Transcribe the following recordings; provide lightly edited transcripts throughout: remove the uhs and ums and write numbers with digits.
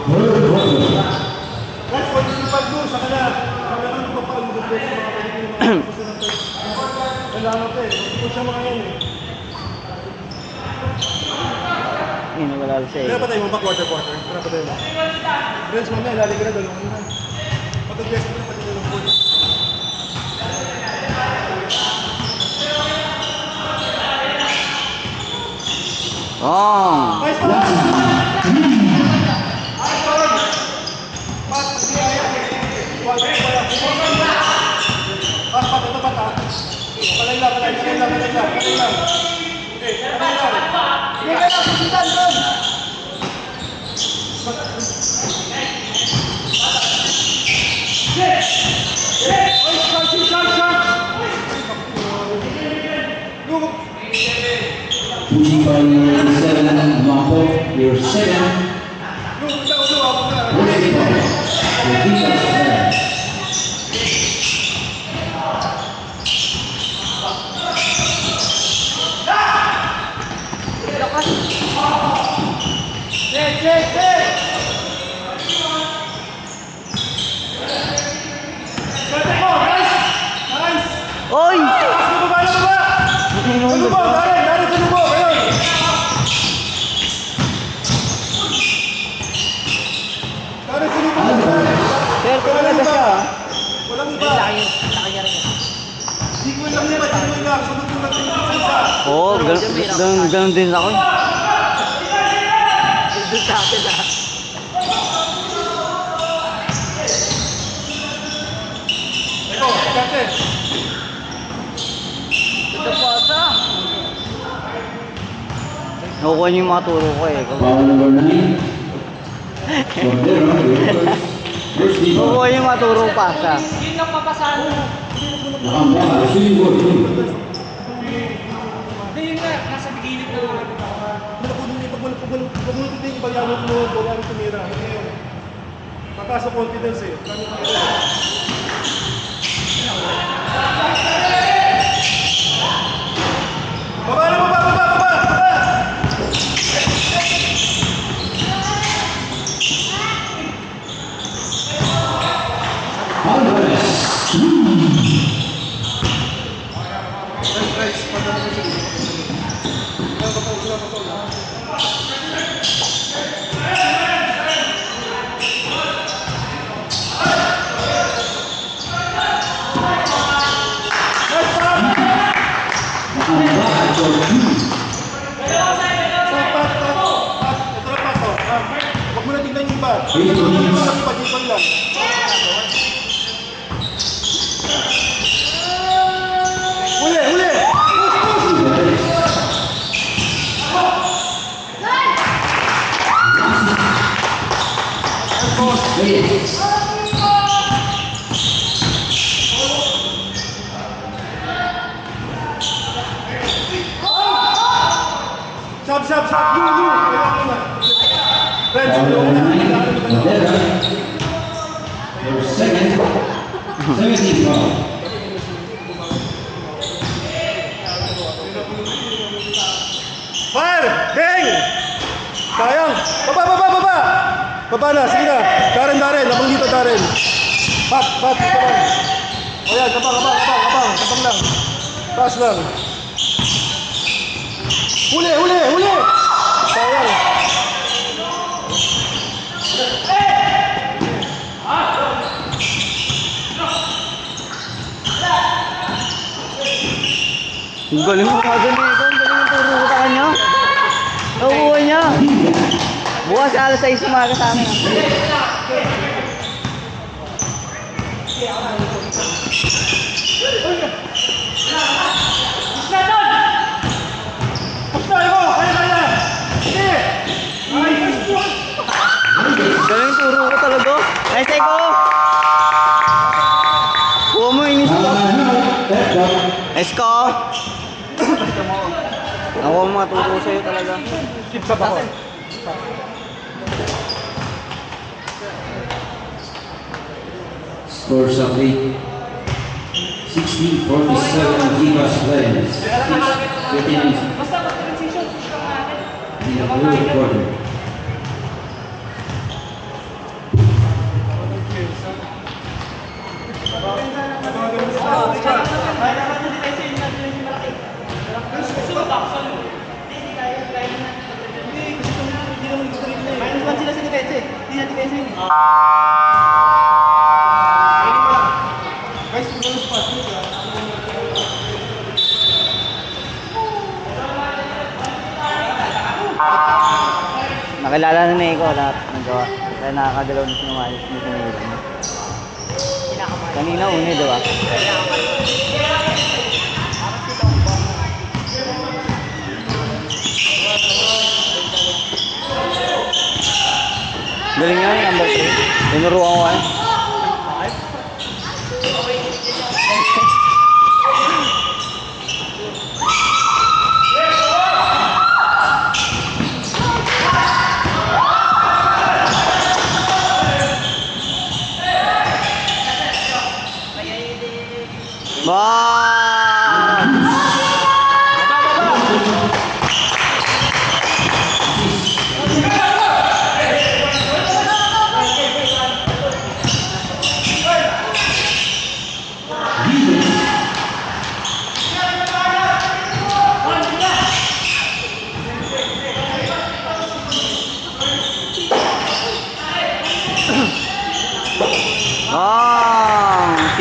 Third quarter. Guys, kung hindi pa doon, sa kanila, kailangan ko pa ang mga kailangan ko eh. Hindi ko siya mga yan eh. Ini wala siya. Kaya patay mo ba quarter? Kaya patay mo. Friends mo na, ilalig ka na, dalawang na. Pag-guess mo na, pati dalawang quarter. Oh. Nice one! Pushing by number 7, Marco, your second. Pushing by the defense player. Oy! Pero talaga siya. Walang iba. Hindi lang niya, hindi lang. Sunod yung natin sa isa. Oo, ganun din ako. Doon sa akin ah. Ito, kate. Ito po ata. Nakukuha niyo yung mga turo ko eh. Foul number 9. Cordero, your first defense. Nakukuha niyo yung mga turo pa sa. Yun lang papasahan mo. Nakambaka, shooting court. Hindi yun nga, nasa gilid na lang. Pag multipid yung bayaran mo, bayaran tumira. Hindi yun. Mataas sa confidence eh. Kami tumira. Baba na, baba! Alvarez. Guys, pagdala mo siya. Sila. Nakambaka, for 2. Huwag mo na tignan yung iba. Eight Huwag mo na minutes. pag-ipag lang. Huli! Sab! You! Friends, Foul yung number una. 9, Cordero, your second. 17 foul. Fire! Bang! Sayang! Baba! Baba na, sige na. Darren, labang dito, Darren. Pat, ito lang. O yan, kabang lang. Taas lang. Huli! Sayang. Ang galing mo mga ganito. Ang galing yung turo ko sa kanya. Nakukuha niya. Bukas alas 6 umaga sa amin. Galing yung turo ko talaga. Nice ko. Kuha mo yung inis ko. Nice ko. Ako ang mga turo sa'yo talaga. Keep sa bako. Score something. 16-47 Chivas Lions. 59 Basta mag-transition, push lang natin. in the third quarter. Kainin mo lang. Guys, ito yung spot. Nakilala na Nico lahat ng gawa. Kaya nakakagalaw na siya umayos na sinilang niya. Kanina uni, diba? Galing nga yung number 3. Tinuruan ko eh.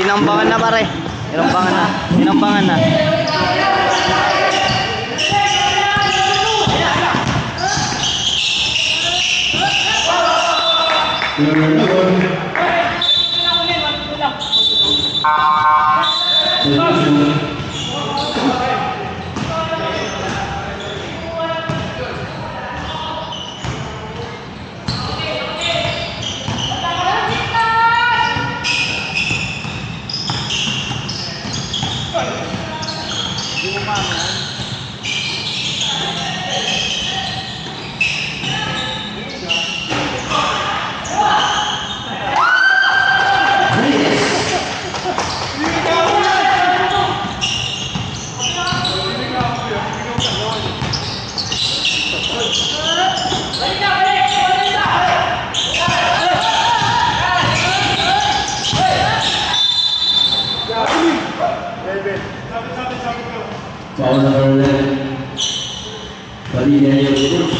Tinambangan na pare. Tinambangan na. Tinambangan na. Foul number 11. Bali Daniel Cruz.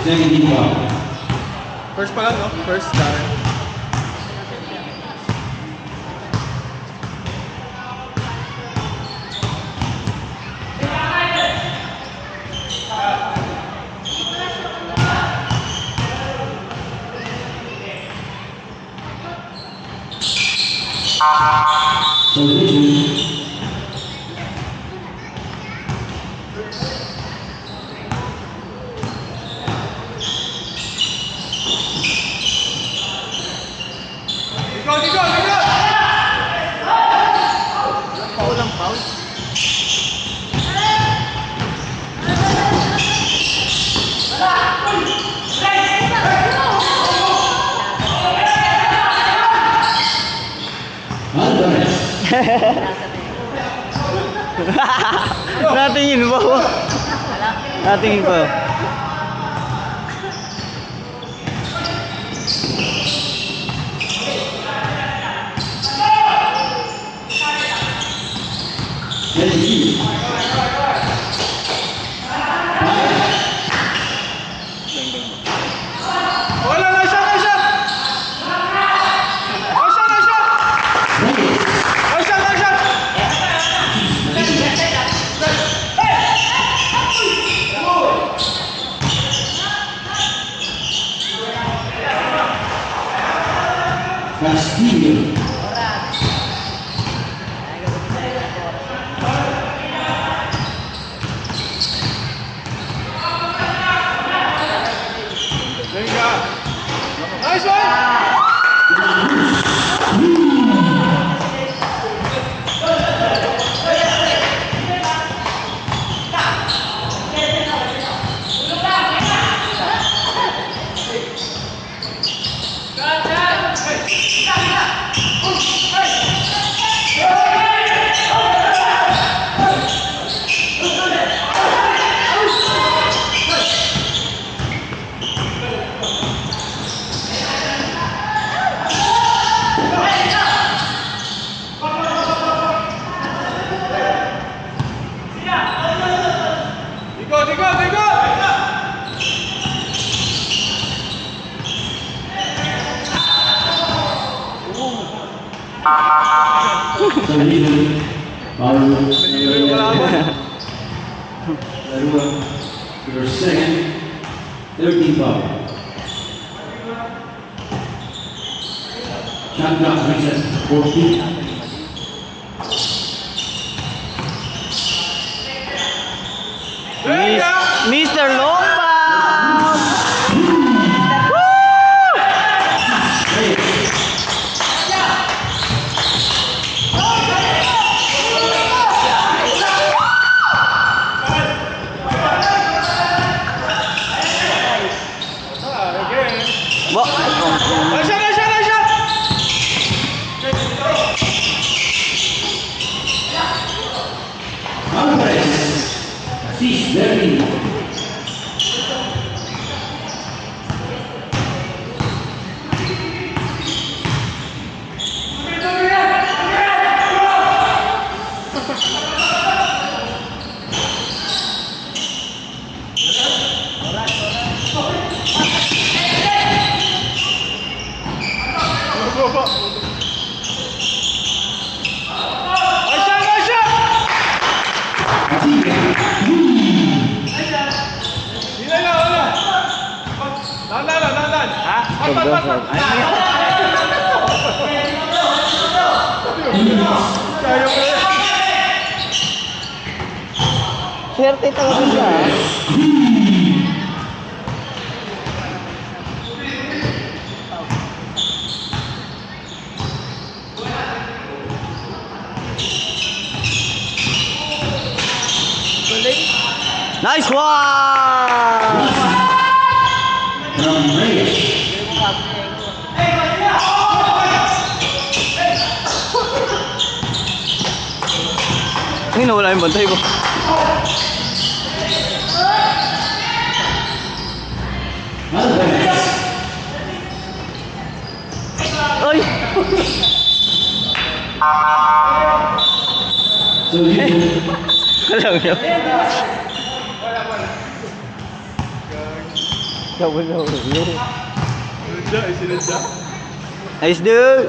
17 foul. First pa lang, no? First, Darren. Natingin ba? Natingin ko. Wala na siya, na siya! Na siya, na siya! Na siya, na siya! Castillo. There you go. Nice one! Substitution. Foul. Yung kalaban. Larua. Your second. 13 foul. Shot clock reset. 14. Mr. Longbound! Bo, Nice shot, nice shot, nice shot! Alvarez. Assist 13. Go, go. Nice shot, nice shot! Hinay lang, wala. Dahan-dahan lang, dahan-dahan. ha? Kaya ko yan. Swerte talaga siya. Nice one! From Reyes. Ay, nawala yung bantay ko. Alvarez. Ay! Substitution. Alam niyo. Sinadya. Nice dude!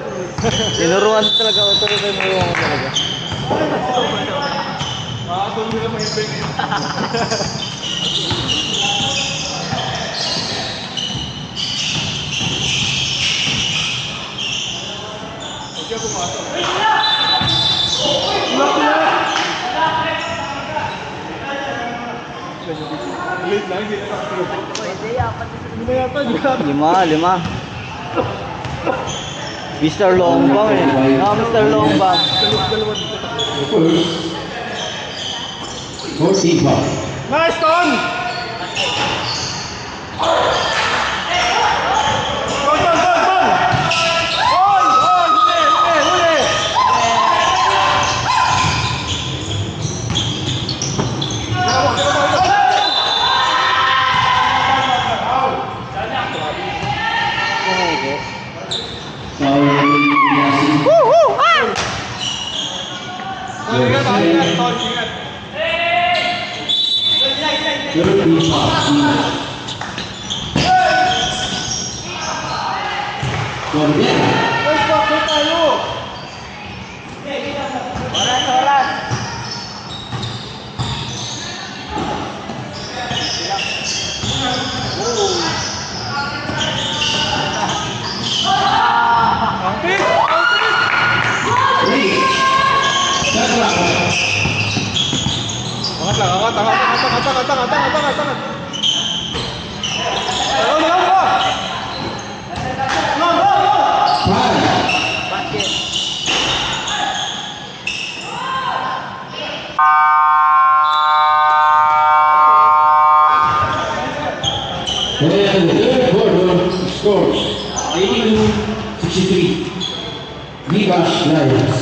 Tinuruan talaga ako. Tinuruan ko talaga. Makakatulog nila mahibig. Huwag ka pumasok. Late lang, hindi na nakatulog. Hindi na yata, hindi na. Lima. Mr. Longbang eh. Mr. Longbang. First. 14 foul. Nice, Ton! Ton! Huli! Foul. Yasin. Ingat, Ton, ingat. 13 foul. Cordero. Nice, bakit tayo? Reyes. Shot clock. Angat lang, angat. Wala. Foul. And the third quarter scores 82-63. Vivash Lions.